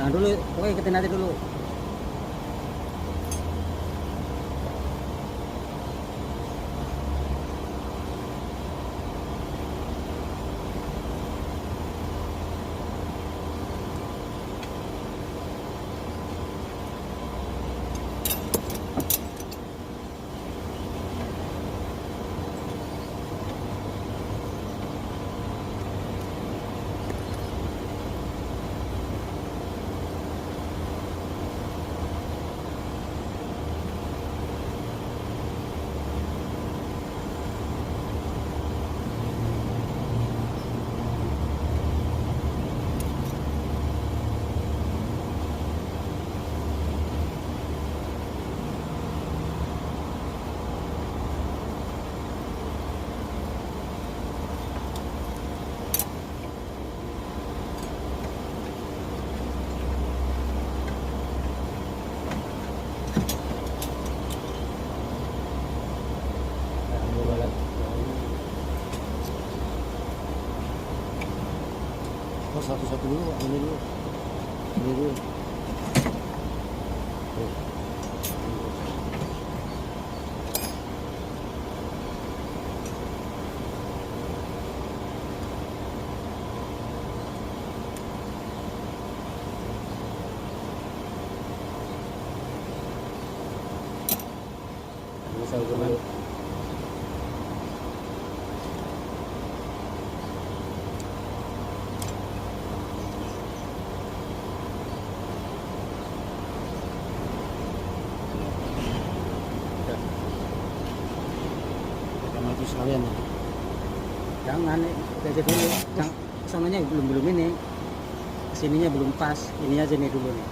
Jangan dulu, pokoknya ikutin aja dulu. Oh, satu-satu dulu, ini dulu. Ini dulu. Oh. Bisa ukuran. Maju sekalian ya. Jangan, itu aja dulu. Jangan, sononya belum ini. Sininya belum pas. Ini aja nih dulu nih.